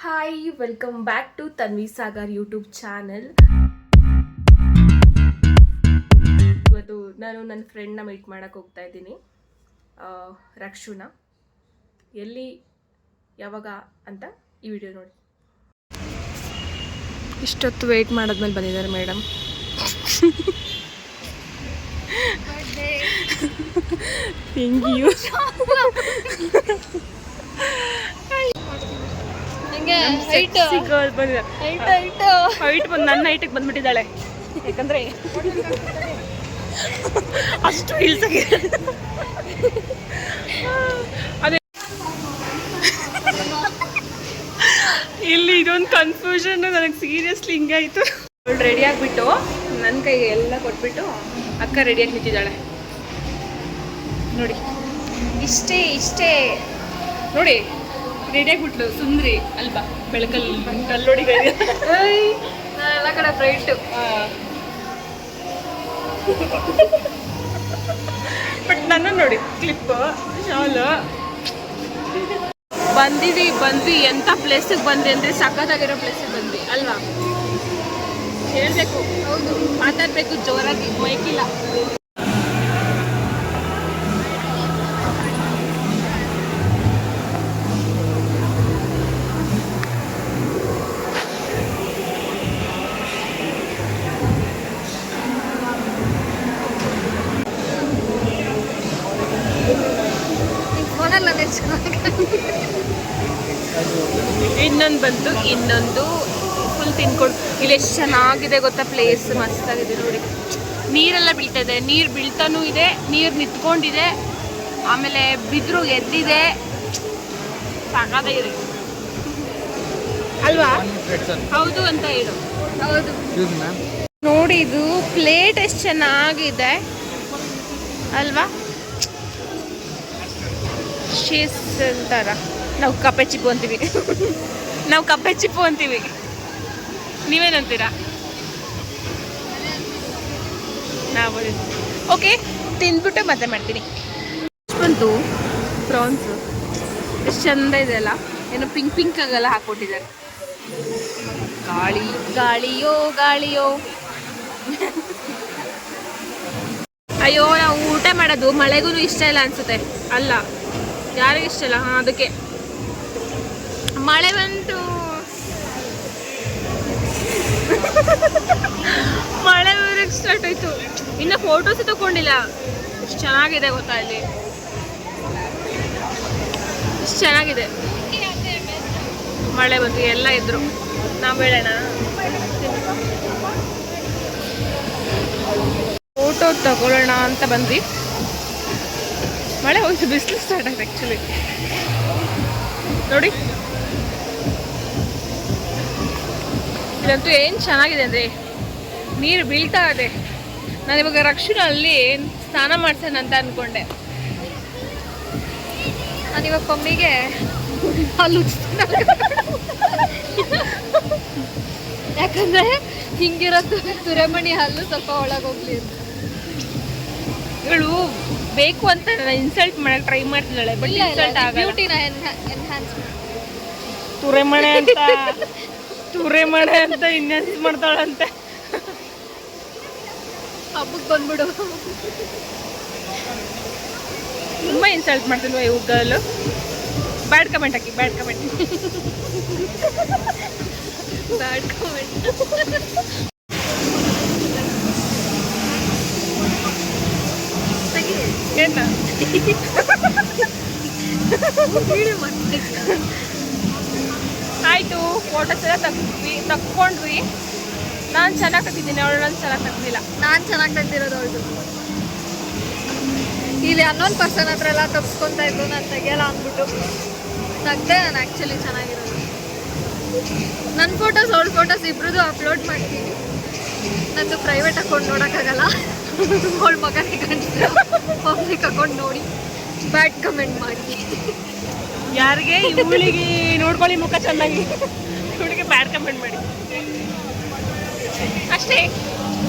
Hi welcome back to Tanvi Sagar YouTube channel. ಇವತ್ತು ನಾನು ನನ್ನ ಫ್ರೆಂಡ್ನ ಮೀಟ್ ಮಾಡೋಕ್ಕೆ ಹೋಗ್ತಾ ಇದ್ದೀನಿ, ರಕ್ಷುನ. ಎಲ್ಲಿ ಯಾವಾಗ ಅಂತ ಈ ವಿಡಿಯೋ ನೋಡಿ. ಇಷ್ಟೊತ್ತು ವೆಯ್ಟ್ ಮಾಡಿದ್ಮೇಲೆ ಬಂದಿದ್ದಾರೆ ಮೇಡಮ್. Thank you. ಹೈಟ್ ಬಂದು ನನ್ನ ಹೈಟಿಗೆ ಬಂದ್ಬಿಟ್ಟಿದ್ದಾಳೆ, ಯಾಕಂದ್ರೆ ಅಷ್ಟು ಇಳ್ಸಕ್ಕೆ. ಅದೇ ಇಲ್ಲಿ ಇದೊಂದು ಕನ್ಫ್ಯೂಷನ್ ನನಗೆ ಸೀರಿಯಸ್ಲಿ ಹಿಂಗಾಯಿತು. ಅವಳು ರೆಡಿ ಆಗಿಬಿಟ್ಟು ನನ್ನ ಕೈಗೆ ಎಲ್ಲ ಕೊಟ್ಬಿಟ್ಟು ಅಕ್ಕ ರೆಡಿಯಾಗಿ ನಿಂತಿದ್ದಾಳೆ ನೋಡಿ. ಇಷ್ಟೇ ನೋಡಿ, ರೆಡಿಯಾಗಿಬಿಟ್ಲು ಸುಂದ್ರಿ ಅಲ್ವಾ, ಬೆಳಕಲ್ಲಿ ಕಲ್ಲೋಡಿ ಎಲ್ಲ ಕಡೆ ಬ್ರೈಟು. ಬಟ್ ನನ್ನ ನೋಡಿ ಕ್ಲಿಪ್ ಶಾಲು ಬಂದ್ವಿ ಎಂಥ ಪ್ಲೇಸಿಗೆ ಬಂದ್ವಿ ಅಂದರೆ ಸಖತ್ತಾಗಿರೋ ಪ್ಲೇಸಿಗೆ ಬಂದ್ವಿ ಅಲ್ವಾ. ಹೇಳ್ಬೇಕು, ಹೌದು, ಮಾತಾಡಬೇಕು ಜೋರಾಗಿ, ಮೈಕಿಲ್ಲ. ಇನ್ನೊಂದು ಫುಲ್ ತಿನ್ಕೊಂಡು. ಇಲ್ಲಿ ಎಷ್ಟು ಚೆನ್ನಾಗಿದೆ ಗೊತ್ತಾ, ಪ್ಲೇಸ್ ಮಸ್ತಾಗಿದೆ ನೋಡಿ. ನೀರೆಲ್ಲ ಬೀಳ್ತಾ, ನೀರು ಬೀಳ್ತಾನೂ ಇದೆ, ನೀರು ನಿಂತ್ಕೊಂಡಿದೆ, ಆಮೇಲೆ ಬಿದ್ರು ಎದ್ದಿದೆ, ಸಾಕಾಗಿದೆ ಅಲ್ವಾ. ಹೌದು ಅಂತ ಹೇಳು. ಹೌದು ನೋಡಿ, ಇದು ಪ್ಲೇಟ್ ಎಷ್ಟು ಚೆನ್ನಾಗಿದೆ ಅಲ್ವಾ. ಶೀಸ್ ಅಂತಾರ, ನಾವು ಕಪ್ಪೆ ಚಿಪ್ಪು ಅಂತೀವಿ. ನೀವೇನಂತೀರಾ? ನಾವು ಓಕೆ, ತಿಂದ್ಬಿಟ್ಟು ಮತ್ತೆ ಮಾಡ್ತೀನಿ. ಬಂತು ಪ್ರಾನ್ಸ್, ಎಷ್ಟು ಚಂದ ಇದೆ ಅಲ್ಲ. ಏನೋ ಪಿಂಕ್ ಆಗೆಲ್ಲ ಹಾಕ್ಕೊಟ್ಟಿದ್ದಾರೆ. ಗಾಳಿಯೋ ಅಯ್ಯೋ, ನಾವು ಊಟ ಮಾಡೋದು ಮಳೆಗೂ ಇಷ್ಟ ಇಲ್ಲ ಅನ್ಸುತ್ತೆ ಅಲ್ಲ. ಯಾರಿಗೂ ಇಷ್ಟ ಇಲ್ಲ. ಅದಕ್ಕೆ ಮಳೆ ಬಂತು, ಮಳೆ ಬರೋಕ್ಕೆ ಸ್ಟಾರ್ಟ್ ಆಯ್ತು. ಇನ್ನು ಫೋಟೋಸ್ ತಗೊಂಡಿಲ್ಲ. ಎಷ್ಟು ಚೆನ್ನಾಗಿದೆ ಗೊತ್ತಾ, ಇಲ್ಲಿ ಎಷ್ಟು ಚೆನ್ನಾಗಿದೆ. ಮಳೆ ಬಂತು, ಎಲ್ಲ ಇದ್ರು. ನಾವು ಬೇಡಣ ಫೋಟೋ ತಗೊಳ್ಳೋಣ ಅಂತ ಬಂದ್ವಿ. ಮಳೆ ಹೋಯ್ತು, ಬಿಸಿಲು ಸ್ಟಾರ್ಟ್ ಆಯ್ತು ಆ್ಯಕ್ಚುಲಿ ನೋಡಿ. ಇದಂತೂ ಏನು ಚೆನ್ನಾಗಿದೆ ಅಂದರೆ ನೀರು ಬೀಳ್ತಾ ಇದೆ. ನಾನಿವಾಗ ರಕ್ಷಣಲ್ಲಿ ಸ್ನಾನ ಮಾಡ್ಸೋಣ ಅಂತ ಅಂದ್ಕೊಂಡೆ. ನಾನಿವಾಗ ಮಮ್ಮಿಗೆ ಹಾಲು ಯಾಕಂದರೆ ಹಿಂಗಿರೋ ತುರೆಮಣಿ ಹಾಲು ಸ್ವಲ್ಪ ಒಳಗೋಗ್ಲಿ ಅಂತ. ಇವಳು ಬೇಕು ಅಂತ ಇನ್ಸಲ್ಟ್ ಮಾಡಕ್ಕೆ ಟ್ರೈ ಮಾಡ್ತಿದ್ದಾಳೆ, ಬಟ್ ಇನ್ಸಲ್ಟ್ ಆಗಲ್ಲ. ಬ್ಯೂಟಿನ ಎನ್ಹಾನ್ಸ್ ತುರೆಮಣೆ ಅಂತ ಇನ್ಹಾನ್ಸ್ ಮಾಡ್ತಾಳಂತೆ. ಹಬ್ಬಕ್ಕೆ ಬಂದ್ಬಿಡು. ತುಂಬ ಇನ್ಸಲ್ಟ್ ಮಾಡ್ತಿಲ್ವ ಇವು ಗರ್ಲು? ಬ್ಯಾಡ್ ಕಮೆಂಟ್ ಹಾಕಿ, ಬ್ಯಾಡ್ ಕಮೆಂಟ್. ಏನ ಆಯಿತು, ಫೋಟೋಸ್ ಎಲ್ಲ ತಕ್ಕೊಂಡ್ವಿ. ನಾನು ಚೆನ್ನಾಗಿ ತೆಗ್ದಿದ್ದೀನಿ, ಅವಳು ನಾನು ಚೆನ್ನಾಗಿ ತೆಗ್ದಿಲ್ಲ. ನಾನು ಚೆನ್ನಾಗಿ ತೆಗ್ದಿರೋದು ಅವಳು. ಇಲ್ಲಿ ಅನ್ನೊಂದು ಪರ್ಸನ್ ಹತ್ರ ಎಲ್ಲ ತಪ್ಸ್ಕೊತಾ ಇದ್ದು, ನಾನು ತೆಗಿಯಲ್ಲ ಅಂದ್ಬಿಟ್ಟು ತೆಗ್ದೆ. ನಾನು ಆ್ಯಕ್ಚುಲಿ ಚೆನ್ನಾಗಿರೋದು. ನನ್ನ ಫೋಟೋಸ್ ಅವಳ ಫೋಟೋಸ್ ಇಬ್ರದ್ದು ಅಪ್ಲೋಡ್ ಮಾಡ್ತೀನಿ. ನಂದು ಪ್ರೈವೇಟ್ ಅಕೌಂಟ್ ನೋಡೋಕ್ಕಾಗಲ್ಲ. ಅವಳ ಮಗನೇ ಕಾಣಿಸ್ತಾರೆ, ಪಬ್ಲಿಕ್ ಅಕೌಂಟ್ ನೋಡಿ ಬ್ಯಾಡ್ ಕಮೆಂಟ್ ಮಾಡಿ. ಯಾರಿಗೆ ಇವಳಿಗೆ ನೋಡ್ಕೊಳ್ಳಿ ಮುಖ ಚೆನ್ನಾಗಿ, ಇವಳಿಗೆ ಬ್ಯಾಡ್ ಕಮೆಂಟ್ ಮಾಡಿ ಅಷ್ಟೇ.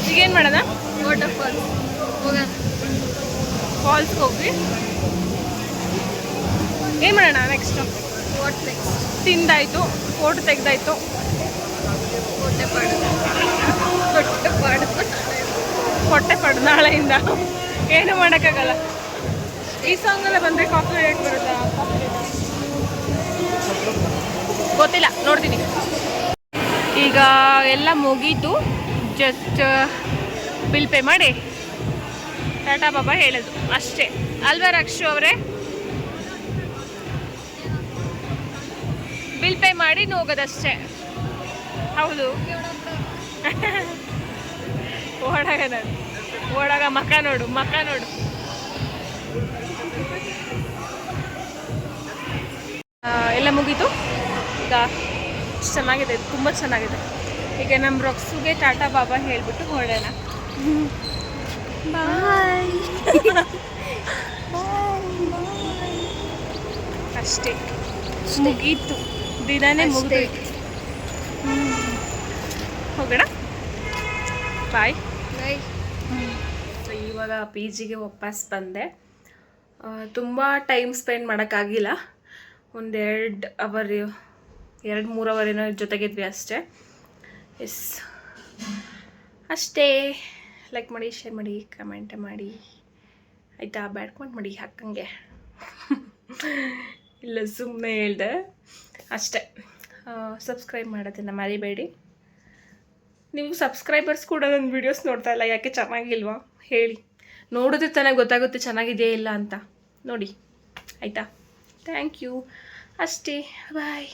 ಈಗೇನು ಮಾಡೋಣ? ವಾಟರ್ ಫಾಲ್ಸ್ ಹೋಗೋಣ. ಫಾಲ್ಸ್ಗೆ ಹೋಗಿ ಏನು ಮಾಡೋಣ ನೆಕ್ಸ್ಟು? What next? ತಿಂದಾಯಿತು, ಫೋಟೋ ತೆಗ್ದಾಯಿತು. ಹೊಟ್ಟೆ ಪಾಡು ನಾಳೆಯಿಂದ ಏನು ಮಾಡೋಕ್ಕಾಗಲ್ಲ. ಈ ಸಾಂಗೆಲ್ಲ ಬಂದರೆ ಕಾಫಿ ರೇಟ್ ಬರುತ್ತಾ? ಗೊತ್ತಿಲ್ಲ, ನೋಡ್ತೀನಿ. ಈಗ ಎಲ್ಲ ಮುಗೀತು, ಜಸ್ಟ್ ಬಿಲ್ ಪೇ ಮಾಡಿ ಟಾಟಾ ಬಾಬಾ ಹೇಳೋದು ಅಷ್ಟೇ ಅಲ್ವಾ ರಕ್ಷು ಅವರೇ? ಬಿಲ್ ಪೇ ಮಾಡಿ ಹೋಗೋದಷ್ಟೇ. ಹೌದು. ಓಡಾಗ ನಾನು ಓಡಾಗ ಮಕ್ಕ ನೋಡು. ಎಲ್ಲ ಮುಗೀತು. ಈಗ ಚೆನ್ನಾಗಿದೆ, ತುಂಬ ಚೆನ್ನಾಗಿದೆ. ಈಗ ನಮ್ಮ ರೊಕ್ಸುಗೆ ಟಾಟಾ ಬಾಬಾ ಹೇಳ್ಬಿಟ್ಟು ಹೊರಡೋಣ. ಬಾಯ್. ಅಷ್ಟೇ, ಮುಗೀತು, ದಿನನೇ ಮುಗಿದೋಯ್ತು. ಹೋಗೋಣ, ಬಾಯ್. ಸೊ ಇವಾಗ ಪಿ ಜಿಗೆ ವಾಪಸ್ ಬಂದೆ. ತುಂಬ ಟೈಮ್ ಸ್ಪೆಂಡ್ ಮಾಡೋಕ್ಕಾಗಿಲ್ಲ. ಒಂದು 2-3 ಅವರ್ ಏನೋ ಜೊತೆಗಿದ್ವಿ ಅಷ್ಟೇ. ಎಸ್, ಅಷ್ಟೇ. ಲೈಕ್ ಮಾಡಿ, ಶೇರ್ ಮಾಡಿ, ಕಮೆಂಟ್ ಮಾಡಿ ಆಯಿತಾ? ಬ್ಯಾಡ್ ಕಮೆಂಟ್ ಮಾಡಿ ಹಾಕಂಗೆ. ಇಲ್ಲ, ಸುಮ್ಮನೆ ಹೇಳ್ದೆ ಅಷ್ಟೇ. ಸಬ್ಸ್ಕ್ರೈಬ್ ಮಾಡೋದನ್ನು ಮರಿಬೇಡಿ. ನೀವು ಸಬ್ಸ್ಕ್ರೈಬರ್ಸ್ ಕೂಡ ನನ್ನ ವೀಡಿಯೋಸ್ ನೋಡ್ತಾ ಇಲ್ಲ, ಯಾಕೆ? ಚೆನ್ನಾಗಿಲ್ವಾ ಹೇಳಿ? ನೋಡಿದ್ರೆ ತಾನೇ ಗೊತ್ತಾಗುತ್ತೆ ಚೆನ್ನಾಗಿದೆಯಾ ಇಲ್ಲ ಅಂತ. ನೋಡಿ ಆಯಿತಾ? Thank you. ಅಷ್ಟೇ, ಬಾಯ್.